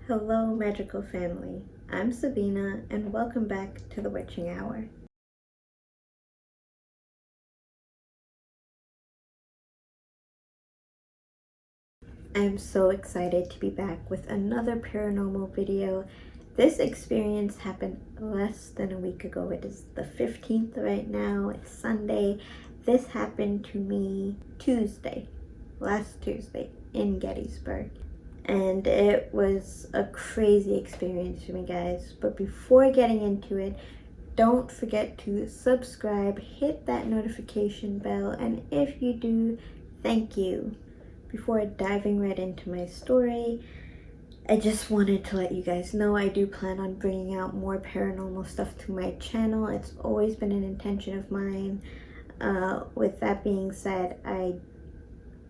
Hello, magical family. I'm Savina, and welcome back to the Witching Hour. I'm so excited to be back with another paranormal video. This experience happened less than a week ago. It is the 15th right now. It's Sunday. This happened to me last Tuesday in Gettysburg. And it was a crazy experience for me, guys. But before getting into it, don't forget to subscribe, hit that notification bell, and if you do, thank you. Before diving right into my story, I just wanted to let you guys know I do plan on bringing out more paranormal stuff to my channel. It's always been an intention of mine. With that being said, I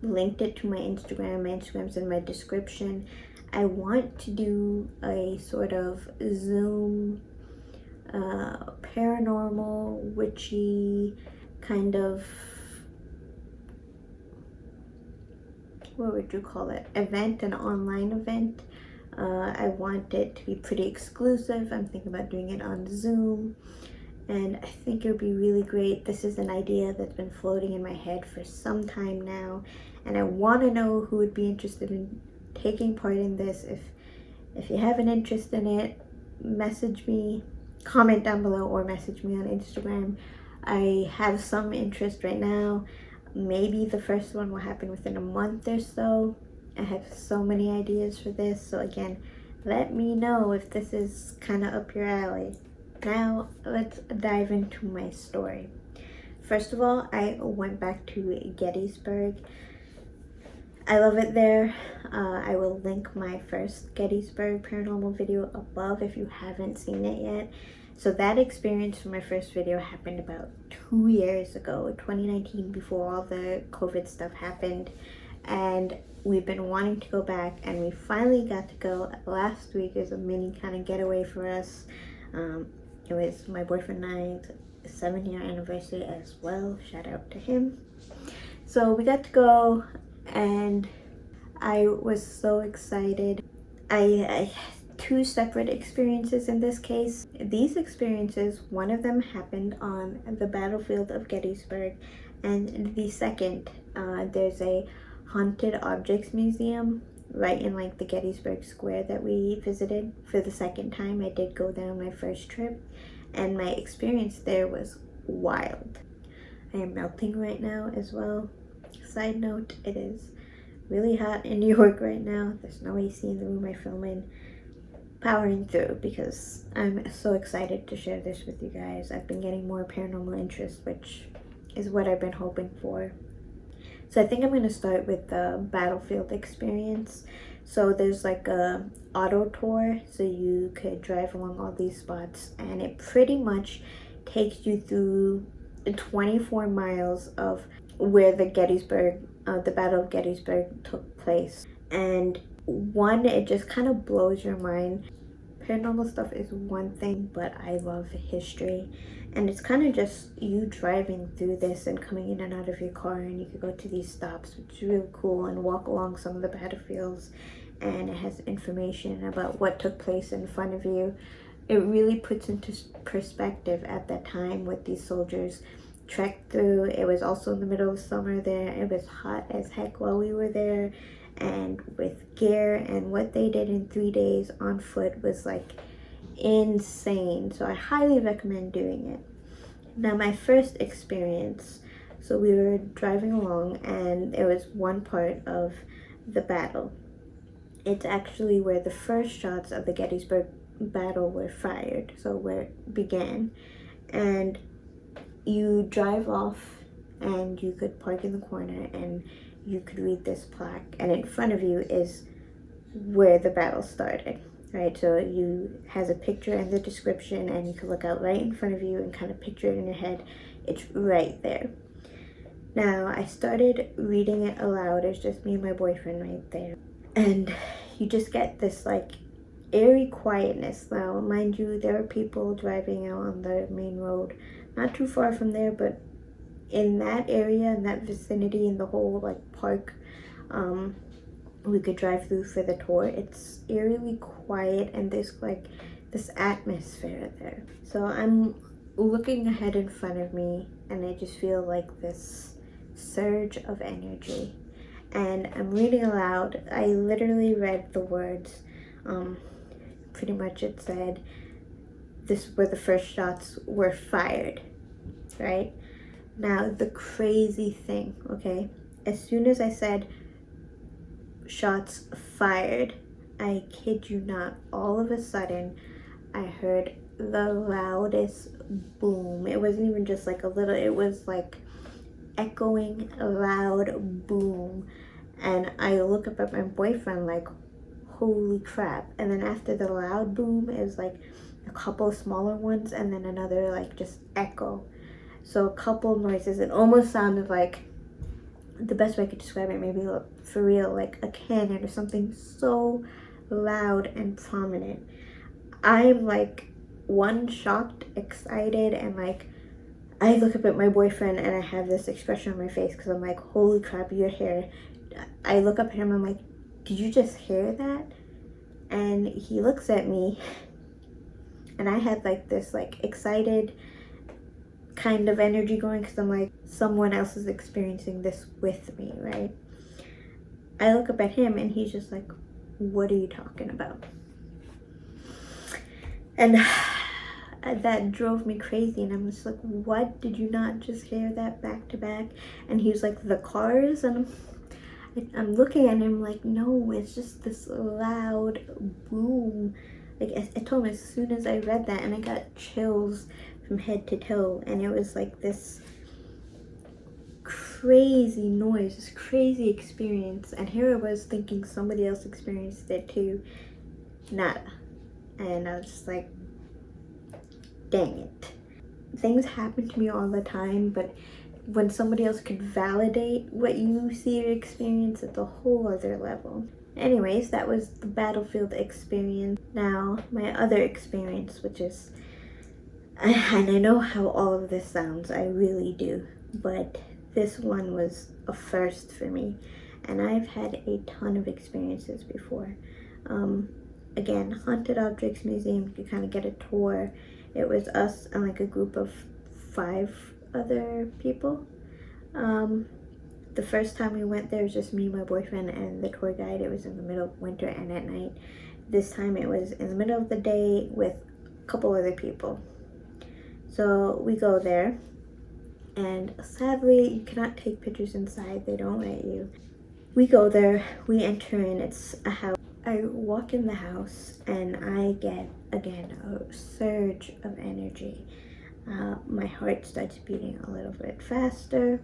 linked it to my Instagram. My Instagram's in my description. I want to do a sort of Zoom paranormal, witchy kind of, what would you call it, event, an online event. I want it to be pretty exclusive. I'm thinking about doing it on Zoom, and I think it would be really great. This is an idea that's been floating in my head for some time now, and I want to know who would be interested in taking part in this. If you have an interest in it, message me, comment down below, or message me on Instagram. I have some interest right now. Maybe the first one will happen within a month or so. I have so many ideas for this, so again, let me know if this is kind of up your alley. Now let's dive into my story. First of all, I went back to Gettysburg. I love it there. I will link my first Gettysburg paranormal video above if you haven't seen it yet. So that experience for my first video happened about 2 years ago, 2019, before all the COVID stuff happened. And we've been wanting to go back, and we finally got to go last week. As a mini kind of getaway for us. It was my boyfriend and I's 7-year anniversary as well. Shout out to him. So we got to go, and I was so excited. I two separate experiences in this case. These experiences, one of them happened on the battlefield of Gettysburg, and the second, there's a haunted objects museum right in like the Gettysburg Square that we visited for the second time. I did go there on my first trip, and my experience there was wild. I am melting right now as well. Side note, it is really hot in New York right now. There's no AC in the room I film in. Powering through because I'm so excited to share this with you guys. I've been getting more paranormal interest, which is what I've been hoping for. So I think I'm going to start with the battlefield experience. So there's like a auto tour, so you could drive along all these spots, and it pretty much takes you through 24 miles of where the Battle of Gettysburg took place. And one, it just kind of blows your mind. Paranormal stuff is one thing, but I love history, and it's kind of just you driving through this and coming in and out of your car, and you could go to these stops, which is really cool, and walk along some of the battlefields, and it has information about what took place in front of you. It really puts into perspective at that time what these soldiers trekked through. It was also in the middle of summer there. It was hot as heck while we were there, and with gear, and what they did in 3 days on foot was like insane. So I highly recommend doing it. Now, my first experience, so we were driving along, and it was one part of the battle. It's actually where the first shots of the Gettysburg battle were fired, so where it began. And you drive off, and you could park in the corner, and you could read this plaque, and in front of you is where the battle started, right? So you has a picture and the description, and you can look out right in front of you and kind of picture it in your head. It's right there. Now, I started reading it aloud. It's just me and my boyfriend right there, and you just get this like eerie quietness. Now, mind you, there are people driving out on the main road not too far from there, but in that area, in that vicinity, in the whole like park we could drive through for the tour. It's eerily quiet and there's like this atmosphere there. So I'm looking ahead in front of me and I just feel like this surge of energy. And I'm reading aloud. I literally read the words. Pretty much it said, this were the first shots were fired, right? Now the crazy thing, okay? As soon as I said shots fired, I kid you not, all of a sudden I heard the loudest boom. It wasn't even just like a little, it was like echoing loud boom. And I look up at my boyfriend like, holy crap. And then after the loud boom, it was like a couple smaller ones and then another like just echo. So a couple noises. It almost sounded like, the best way I could describe it, maybe for real, like a cannon or something so loud and prominent. I'm like one, shocked, excited, and like I look up at my boyfriend and I have this expression on my face because I'm like, holy crap, you're here. I look up at him, I'm like, did you just hear that? And he looks at me and I had like this like excited kind of energy going because I'm like, someone else is experiencing this with me, right? I look up at him and he's just like, what are you talking about? And that drove me crazy and I'm just like, what? Did you not just hear that back to back? And he was like, the cars? And I'm looking at him like, no, it's just this loud boom. Like I told him as soon as I read that, and I got chills from head to toe, and it was like this crazy noise, this crazy experience. And here I was thinking somebody else experienced it too. Nada. And I was just like, dang it. Things happen to me all the time, but when somebody else could validate what you see or experience, it's a whole other level. Anyways, that was the battlefield experience. Now, my other experience, which is, and I know how all of this sounds, I really do, but this one was a first for me, and I've had a ton of experiences before. Again, Haunted Objects Museum, you kind of get a tour. It was us and like a group of 5 other people. The first time we went there was just me, my boyfriend, and the tour guide. It was in the middle of winter and at night. This time it was in the middle of the day with a couple other people. So we go there, and sadly you cannot take pictures inside, they don't let you. We go there, we enter in, it's a house. I walk in the house and I get, again, a surge of energy. My heart starts beating a little bit faster.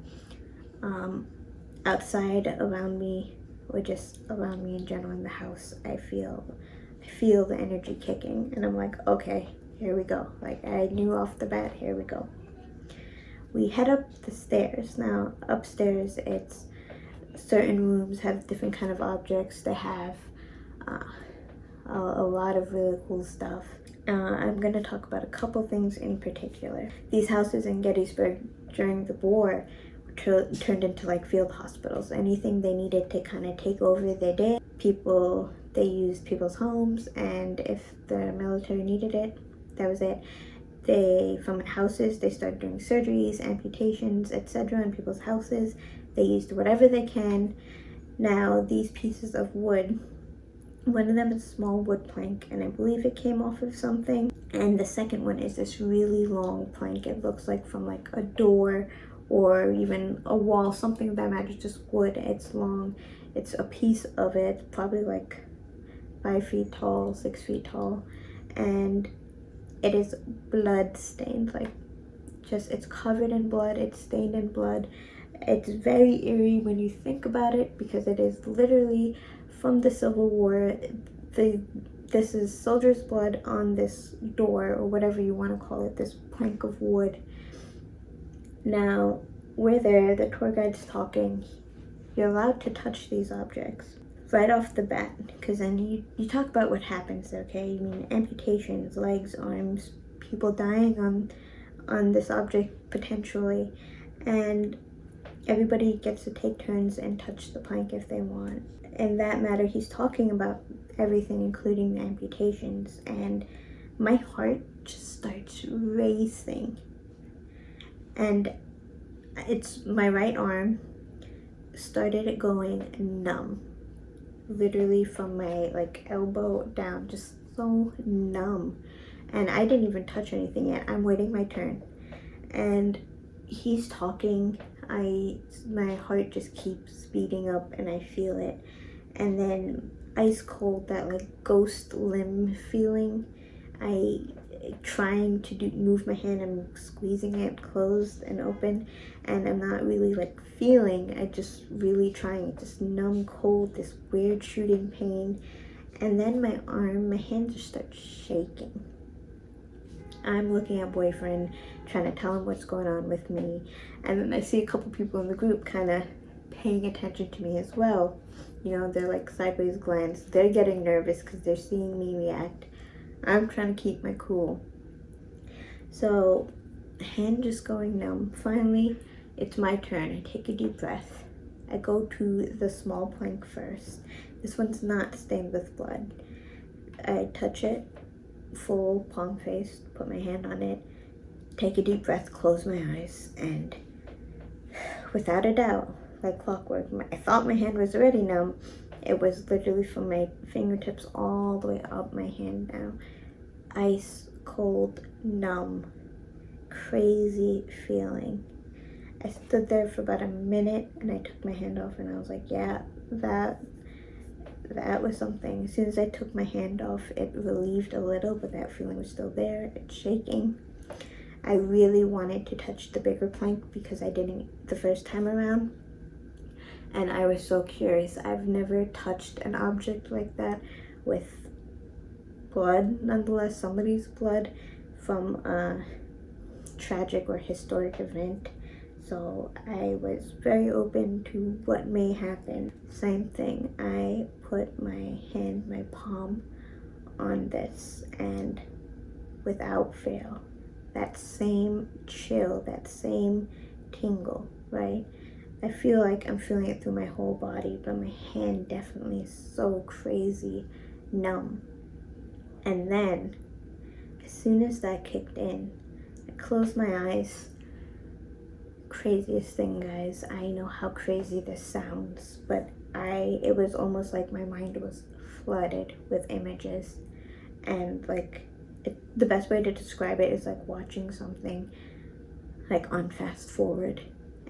Outside around me, or just around me in general in the house, I feel the energy kicking, and I'm like, okay, here we go. Like I knew off the bat, here we go. We head up the stairs. Now upstairs, it's certain rooms have different kind of objects. They have a lot of really cool stuff. I'm going to talk about a couple things in particular. These houses in Gettysburg during the war turned into like field hospitals. Anything they needed to kind of take over, they did. They used people's homes, and if the military needed it, that was it. From houses, they started doing surgeries, amputations, etc. in people's houses. They used whatever they can. Now, these pieces of wood, one of them is a small wood plank, and I believe it came off of something. And the second one is this really long plank. It looks like from like a door or even a wall, something that matches just wood. It's long. It's a piece of it, probably like 5 feet tall, 6 feet tall, and it is blood stained. Like, just, it's covered in blood. It's stained in blood. It's very eerie when you think about it, because it is literally from the Civil War. This is soldier's blood on this door, or whatever you want to call it, this plank of wood. Now, we're there, the tour guide's talking. You're allowed to touch these objects right off the bat, because then you talk about what happens, okay? You mean amputations, legs, arms, people dying on this object potentially, and everybody gets to take turns and touch the plank if they want. in that matter, he's talking about everything, including the amputations, and my heart just starts racing. And it's my right arm started going numb, literally from my like elbow down, just so numb. And I didn't even touch anything yet. I'm waiting my turn, and he's talking. My heart just keeps speeding up, and I feel it. And then ice cold, that like ghost limb feeling. I trying to move my hand, I'm squeezing it closed and open, and I'm not really like feeling. I just really trying, just numb cold, this weird shooting pain. And then my hand just starts shaking. I'm looking at boyfriend, trying to tell him what's going on with me, and then I see a couple people in the group kind of paying attention to me as well. You know, they're like sideways glance. They're getting nervous because they're seeing me react. I'm trying to keep my cool. So, hand just going numb. Finally, it's my turn. I take a deep breath. I go to the small plank first. This one's not stained with blood. I touch it, full palm face, put my hand on it, take a deep breath, close my eyes, and without a doubt, like clockwork, I thought my hand was already numb. It was literally from my fingertips all the way up my hand now. Ice cold, numb, crazy feeling. I stood there for about a minute, and I took my hand off, and I was like, yeah, that was something. As soon as I took my hand off, it relieved a little, but that feeling was still there. It's shaking. I really wanted to touch the bigger plank because I didn't the first time around, and I was so curious. I've never touched an object like that with blood, nonetheless, somebody's blood from a tragic or historic event. So I was very open to what may happen. Same thing, I put my hand, my palm on this, and without fail, that same chill, that same tingle, right? I feel like I'm feeling it through my whole body, but my hand definitely is so crazy numb. And then, as soon as that kicked in, I closed my eyes. Craziest thing, guys. I know how crazy this sounds, but it was almost like my mind was flooded with images, and like the best way to describe it is like watching something like on fast forward,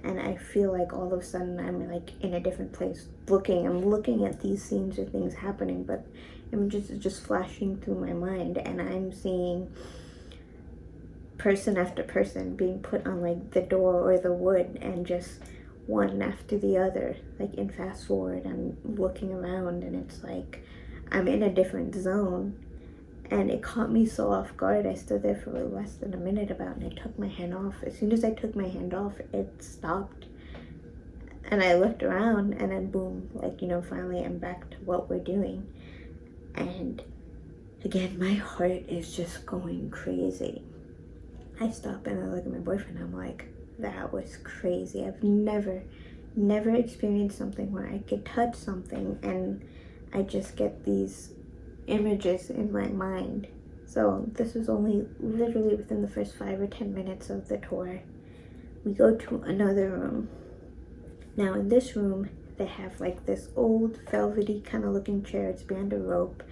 and I feel like all of a sudden I'm like in a different place I'm looking at these scenes or things happening, but images are just flashing through my mind, and I'm seeing person after person being put on like the door or the wood, and just one after the other, like in fast forward. I'm looking around, and it's like I'm in a different zone, and it caught me so off guard. I stood there for less than a minute about, and I took my hand off. As soon as I took my hand off, it stopped, and I looked around, and then boom, like, you know, finally I'm back to what we're doing. And again, my heart is just going crazy. I stop and I look at my boyfriend. I'm like, that was crazy. I've never experienced something where I could touch something and I just get these images in my mind. So this was only literally within the first 5 or 10 minutes of the tour. We go to another room. Now in this room, they have like this old velvety kind of looking chair. It's behind a rope.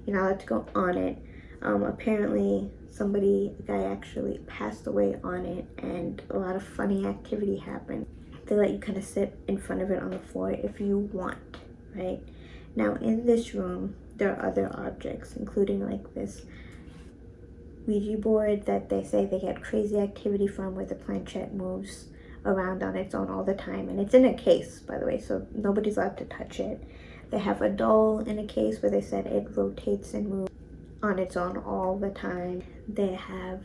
You're not allowed to go on it. Apparently a guy actually passed away on it, and a lot of funny activity happened. They let you kind of sit in front of it on the floor if you want, right? Now in this room, there are other objects, including like this Ouija board that they say they get crazy activity from, where the planchette moves around on its own all the time, and it's in a case, by the way, so nobody's allowed to touch it. They have a doll in a case where they said it rotates and moves on its own all the time. They have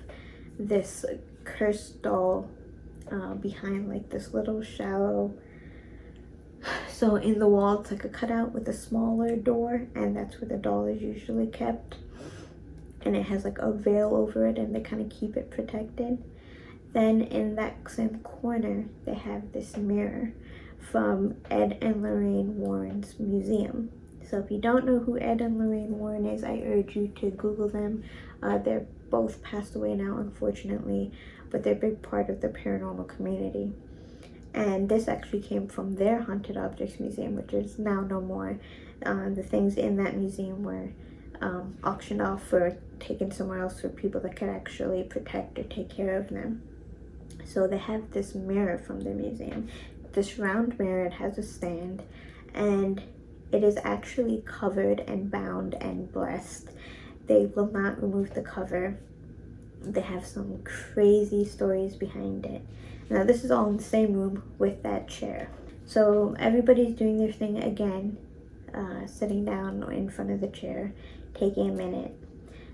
this cursed doll behind like this little shallow, so in the wall it's like a cutout with a smaller door, and that's where the doll is usually kept, and it has like a veil over it, and they kind of keep it protected. Then in that same corner they have this mirror from Ed and Lorraine Warren's museum. So if you don't know who Ed and Lorraine Warren is, I urge you to Google them. They're both passed away now, unfortunately, but they're a big part of the paranormal community. And this actually came from their Haunted Objects Museum, which is now no more. The things in that museum were auctioned off or taken somewhere else for people that could actually protect or take care of them. So they have this mirror from the museum, this round mirror. It has a stand, and it is actually covered and bound and blessed. They will not remove the cover. They have some crazy stories behind it. Now this is all in the same room with that chair. So everybody's doing their thing again, sitting down in front of the chair, taking a minute.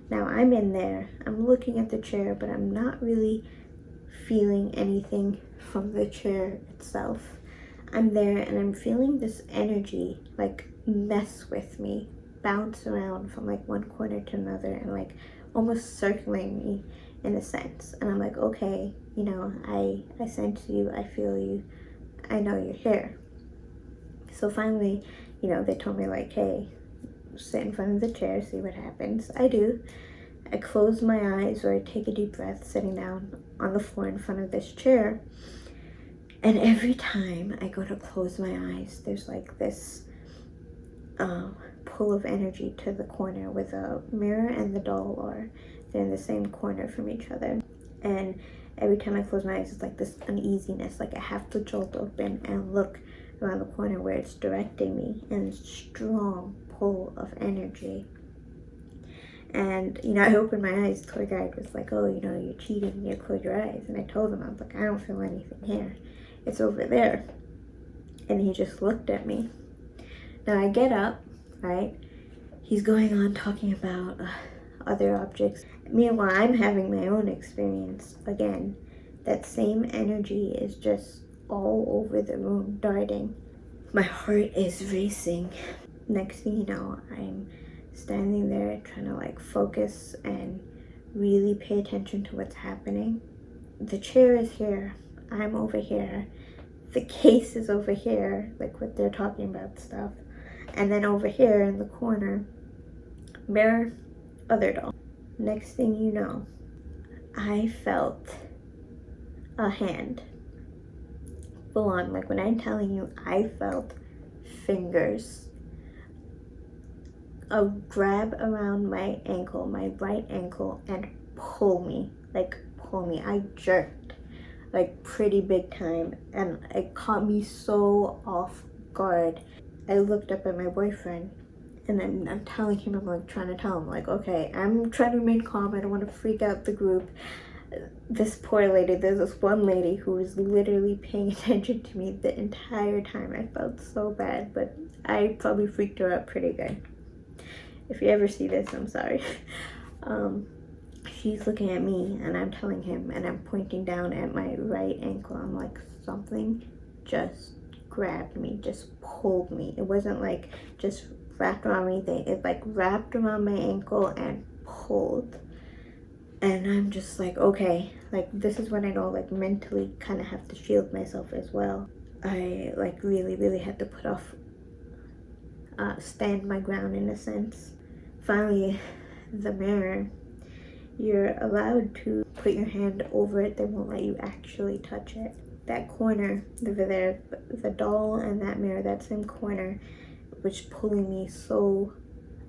Now I'm in there, I'm looking at the chair, but I'm not really feeling anything from the chair itself. I'm there and I'm feeling this energy like mess with me, bounce around from like one corner to another and like almost circling me in a sense. And I'm like, okay, you know, I sense you, I feel you, I know you're here. So finally, you know, they told me like, hey, sit in front of the chair, see what happens. I do. I close my eyes, or I take a deep breath sitting down on the floor in front of this chair. And every time I go to close my eyes, there's like this pull of energy to the corner where the mirror and the doll are. They're in the same corner from each other. And every time I close my eyes, it's like this uneasiness, like I have to jolt open and look around the corner where it's directing me, and strong pull of energy. And, you know, I opened my eyes, the tour guide was like, oh, you know, you're cheating, you close your eyes. And I told him, I was like, I don't feel anything here. It's over there. And he just looked at me. Now I get up, right? He's going on talking about other objects. Meanwhile, I'm having my own experience. Again, that same energy is just all over the room, darting. My heart is racing. Next thing you know, I'm standing there trying to like focus and really pay attention to what's happening. The chair is here, I'm over here, the case is over here, like what they're talking about stuff, and then over here in the corner, mirror, other doll. Next thing you know, I felt a hand full on. Like when I'm telling you, I felt fingers grab around my ankle, my right ankle, and pull me. I jerked like pretty big time, and it caught me so off guard. I looked up at my boyfriend, and then I'm telling him, I'm like trying to tell him like, okay, I'm trying to remain calm, I don't want to freak out the group. This poor lady, there's this one lady who was literally paying attention to me the entire time. I felt so bad, but I probably freaked her out pretty good. If you ever see this, I'm sorry. She's looking at me and I'm telling him, and I'm pointing down at my right ankle. I'm like, something just grabbed me, just pulled me. It wasn't like just wrapped around me, it like wrapped around my ankle and pulled. And I'm just like, okay, like this is when I know like mentally kind of have to shield myself as well. I like really had to put off, stand my ground in a sense. Finally, the mirror, you're allowed to put your hand over it. They won't let you actually touch it. That corner over there, the doll and that mirror, that same corner was pulling me so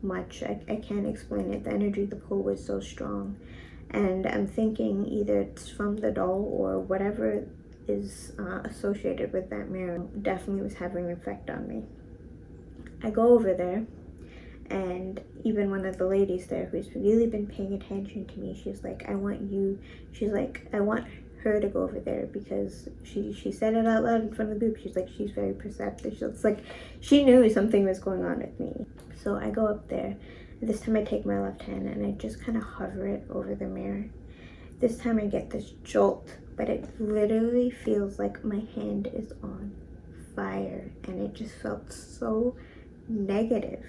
much. I can't explain it. The energy, the pull was so strong. And I'm thinking either it's from the doll or whatever is associated with that mirror definitely was having an effect on me. I go over there, and even one of the ladies there who's really been paying attention to me, she's like, I want her to go over there, because she said it out loud in front of the group. She's like, she's very perceptive. She's like, she knew something was going on with me. So I go up there. This time I take my left hand and I just kind of hover it over the mirror. This time I get this jolt, but it literally feels like my hand is on fire, and it just felt so negative.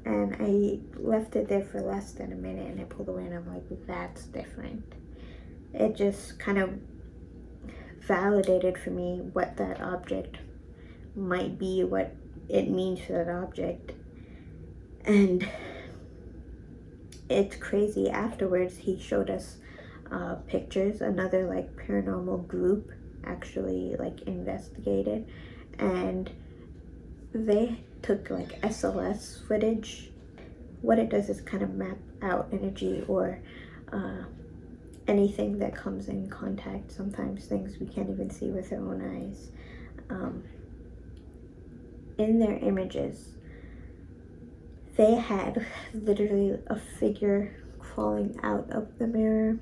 And I left it there for less than a minute, and I pulled away and I'm like, that's different. It just kind of validated for me what that object might be what it means for that object. And it's crazy. Afterwards, he showed us pictures. Another like paranormal group actually like investigated, and they took like SLS footage. What it does is kind of map out energy or anything that comes in contact, sometimes things we can't even see with our own eyes. In their images, they had literally a figure crawling out of the mirror,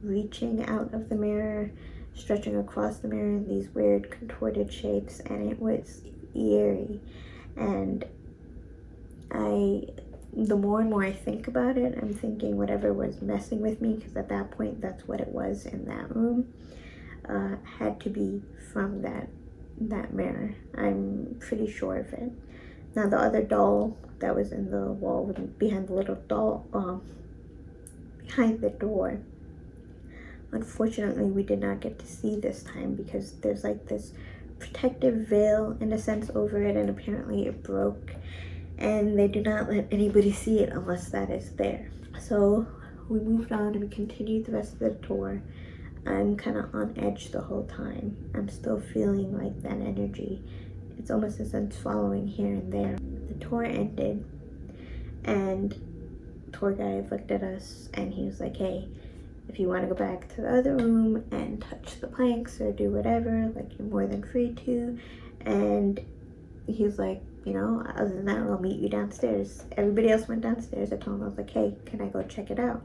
reaching out of the mirror, stretching across the mirror in these weird contorted shapes, and it was eerie. And the more and more I think about it, I'm thinking whatever was messing with me, because at that point that's what it was in that room, had to be from that mirror. I'm pretty sure of it. Now the other doll that was in the wall behind the little doll, behind the door, unfortunately we did not get to see this time, because there's like this protective veil in a sense over it, and apparently it broke, and they do not let anybody see it unless that is there. So we moved on and we continued the rest of the tour. I'm kind of on edge the whole time. I'm still feeling like that energy. It's almost as if it's following here and there. The tour ended, and the tour guide looked at us and he was like, hey, if you want to go back to the other room and touch the planks or do whatever, like, you're more than free to. And he was like, you know, other than that, I'll meet you downstairs. Everybody else went downstairs. I told him, I was like, hey, can I go check it out?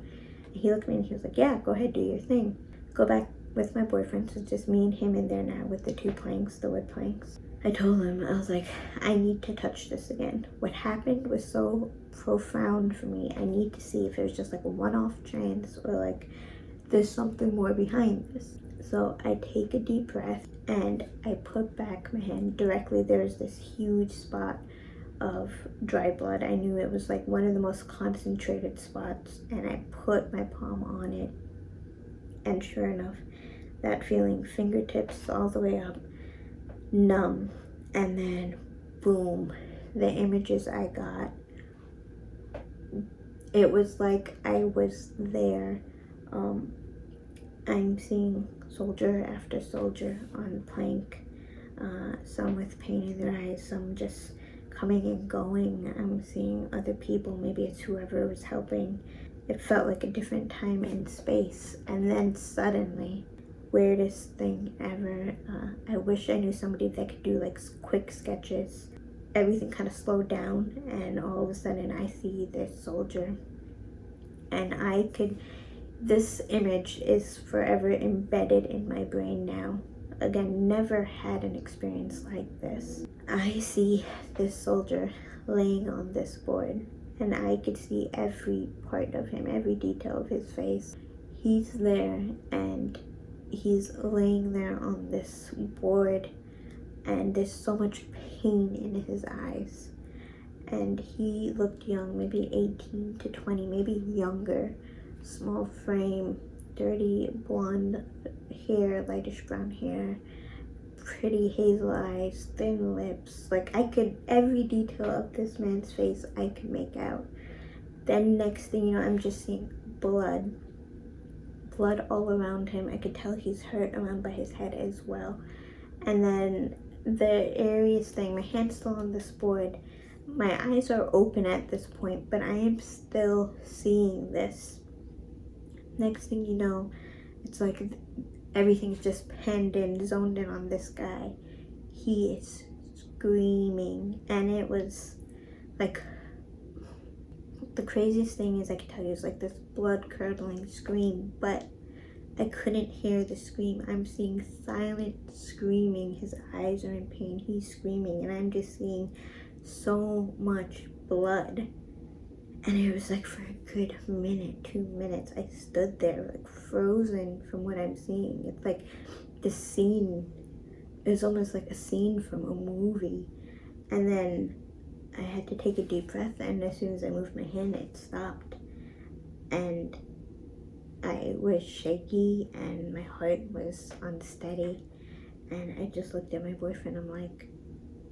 And he looked at me and he was like, yeah, go ahead, do your thing. Go back with my boyfriend, so it's just me and him in there now with the 2 planks, the wood planks. I told him, I was like, I need to touch this again. What happened was so profound for me. I need to see if it was just like a one-off chance or like there's something more behind this. So I take a deep breath and I put back my hand. Directly there's this huge spot of dry blood. I knew it was like one of the most concentrated spots, and I put my palm on it, and sure enough, that feeling, fingertips all the way up, numb, and then boom, the images I got, it was like I was there. I'm seeing soldier after soldier on the plank, some with pain in their eyes, some just coming and going. I'm seeing other people, maybe it's whoever was helping. It felt like a different time and space. And then suddenly, weirdest thing ever, I wish I knew somebody that could do like quick sketches. Everything kind of slowed down, and all of a sudden I see this soldier, and this image is forever embedded in my brain now. Again, never had an experience like this. I see this soldier laying on this board, and I could see every part of him, every detail of his face. He's there, and he's laying there on this board, and there's so much pain in his eyes. And he looked young, maybe 18 to 20, maybe younger. Small frame, dirty blonde hair, lightish brown hair, pretty hazel eyes, thin lips. Like, every detail of this man's face I could make out. Then next thing you know, I'm just seeing blood all around him. I could tell he's hurt around by his head as well. And then the airiest thing, my hand's still on this board. My eyes are open at this point, but I am still seeing this. Next thing you know, it's like everything's just penned in, zoned in on this guy. He is screaming, and it was like, the craziest thing is, I can tell you, it's like this blood-curdling scream, but I couldn't hear the scream. I'm seeing silent screaming. His eyes are in pain. He's screaming, and I'm just seeing so much blood. And it was like for a good minute, 2 minutes, I stood there like frozen from what I'm seeing. It's like the scene, it was almost like a scene from a movie. And then I had to take a deep breath, and as soon as I moved my hand, it stopped. And I was shaky, and my heart was unsteady. And I just looked at my boyfriend. I'm like,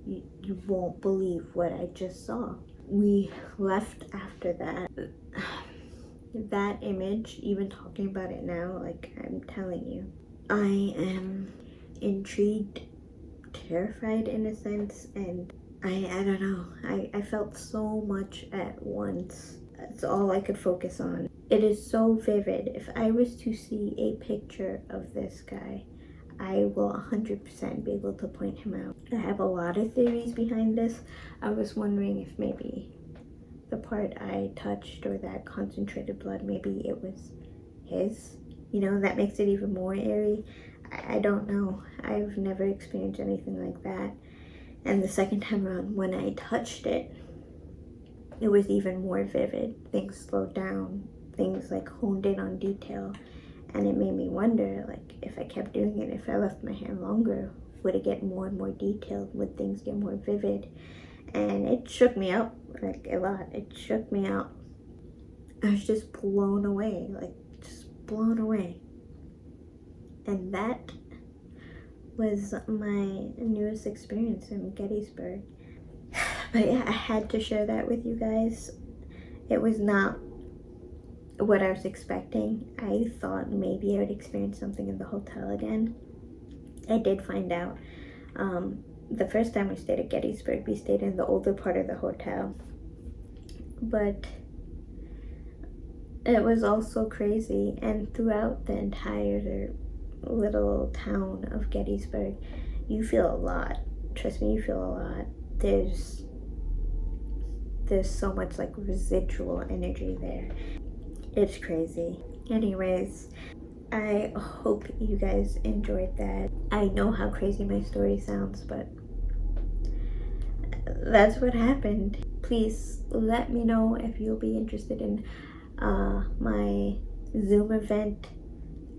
You won't believe what I just saw. We left after that. That image, even talking about it now, like, I'm telling you, I am intrigued, terrified in a sense, and I don't know. I felt so much at once. That's all I could focus on. It is so vivid. If I was to see a picture of this guy, I will 100% be able to point him out. I have a lot of theories behind this. I was wondering if maybe the part I touched or that concentrated blood, maybe it was his. You know, that makes it even more eerie. I don't know. I've never experienced anything like that. And the second time around, when I touched it, it was even more vivid. Things slowed down. Things like honed in on detail. And it made me wonder, like, if I kept doing it, if I left my hand longer, would it get more and more detailed? Would things get more vivid? And it shook me up, like, a lot. It shook me up. I was just blown away, like, just blown away. And that was my newest experience in Gettysburg. But yeah, I had to share that with you guys. It was not what I was expecting. I thought maybe I would experience something in the hotel again. I did find out. The first time we stayed at Gettysburg, we stayed in the older part of the hotel. But it was also crazy. And throughout the entire little town of Gettysburg, you feel a lot. Trust me, you feel a lot. There's so much like residual energy there. It's crazy. Anyways, I hope you guys enjoyed that. I know how crazy my story sounds, but that's what happened. Please let me know if you'll be interested in my Zoom event,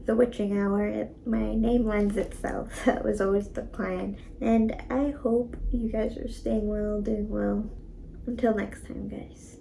The Witching Hour. My name lends itself. That was always the plan. And I hope you guys are staying well, doing well. Until next time, guys.